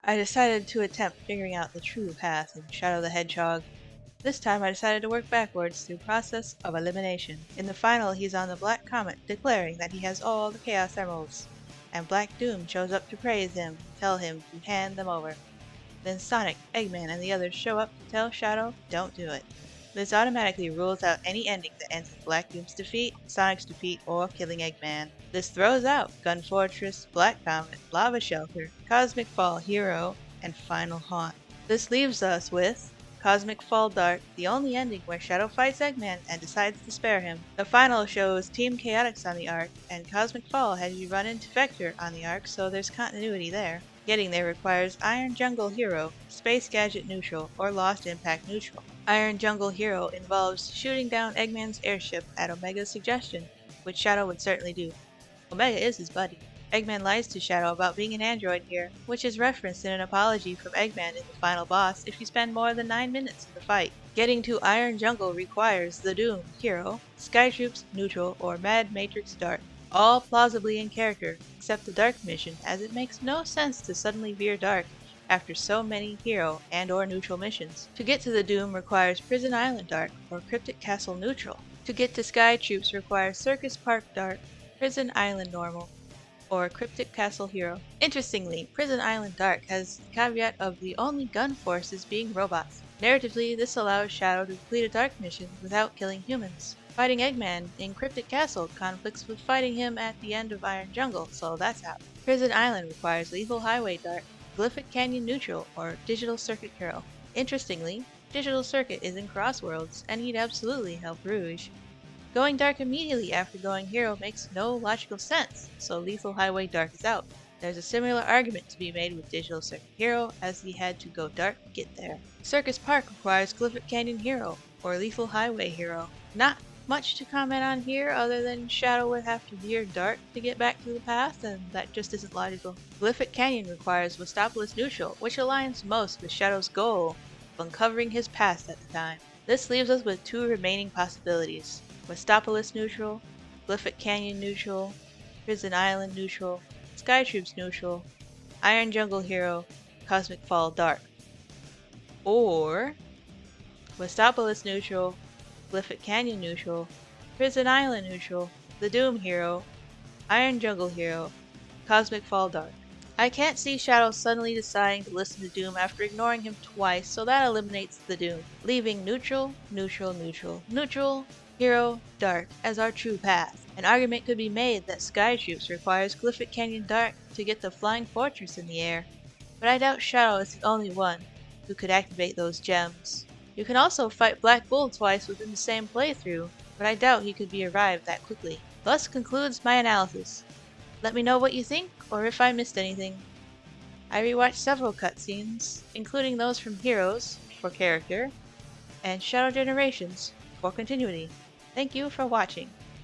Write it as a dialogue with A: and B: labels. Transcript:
A: I decided to attempt figuring out the true path in Shadow the Hedgehog. This time I decided to work backwards through process of elimination. In the final, he's on the Black Comet declaring that he has all the Chaos Emeralds, and Black Doom shows up to praise him and tell him to hand them over. Then Sonic, Eggman, and the others show up to tell Shadow don't do it. This automatically rules out any ending that ends in Black Doom's defeat, Sonic's defeat, or killing Eggman. This throws out Gun Fortress, Black Comet, Lava Shelter, Cosmic Fall Hero, and Final Haunt. This leaves us with Cosmic Fall Dark, the only ending where Shadow fights Eggman and decides to spare him. The final shows Team Chaotix on the arc, and Cosmic Fall has you run into Vector on the arc, so there's continuity there. Getting there requires Iron Jungle Hero, Space Gadget neutral, or Lost Impact neutral. Iron Jungle Hero involves shooting down Eggman's airship at Omega's suggestion, which Shadow would certainly do. Omega is his buddy. Eggman lies to Shadow about being an android here, which is referenced in an apology from Eggman in the final boss if you spend more than 9 minutes in the fight. Getting to Iron Jungle requires the Doom Hero, Sky Troops neutral, or Mad Matrix Dark. All plausibly in character, except the Dark mission, as it makes no sense to suddenly veer dark after so many hero and or neutral missions. To get to the Doom requires Prison Island Dark, or Cryptic Castle neutral. To get to Sky Troops requires Circus Park Dark, Prison Island normal, or Cryptic Castle hero. Interestingly, Prison Island Dark has the caveat of the only gun forces being robots. Narratively, this allows Shadow to complete a dark mission without killing humans. Fighting Eggman in Cryptic Castle conflicts with fighting him at the end of Iron Jungle, so that's out. Prison Island requires Lethal Highway Dark, Glyphic Canyon neutral, or Digital Circuit hero. Interestingly, Digital Circuit is in Crossworlds, and he'd absolutely help Rouge. Going dark immediately after going hero makes no logical sense, so Lethal Highway Dark is out. There's a similar argument to be made with Digital Circuit Hero, as he had to go dark to get there. Circus Park requires Glyphic Canyon Hero, or Lethal Highway Hero. Not much to comment on here other than Shadow would have to veer dark to get back to the path, and that just isn't logical. Glyphic Canyon requires Westopolis neutral, which aligns most with Shadow's goal of uncovering his past at the time. This leaves us with 2 remaining possibilities: Westopolis neutral, Glyphic Canyon neutral, Prison Island neutral, Sky Troops neutral, Iron Jungle hero, Cosmic Fall Dark. Or Westopolis neutral, Glyphic Canyon neutral, Prison Island neutral, the Doom hero, Iron Jungle hero, Cosmic Fall Dark. I can't see Shadow suddenly deciding to listen to Doom after ignoring him twice, so that eliminates the Doom, leaving neutral, neutral, neutral, neutral, hero, dark as our true path. An argument could be made that Sky Troops requires Glyphic Canyon Dark to get the Flying Fortress in the air, but I doubt Shadow is the only one who could activate those gems. You can also fight Black Bull twice within the same playthrough, but I doubt he could be arrived that quickly. Thus concludes my analysis. Let me know what you think, or if I missed anything. I rewatched several cutscenes, including those from Heroes, for character, and Shadow Generations, for continuity. Thank you for watching.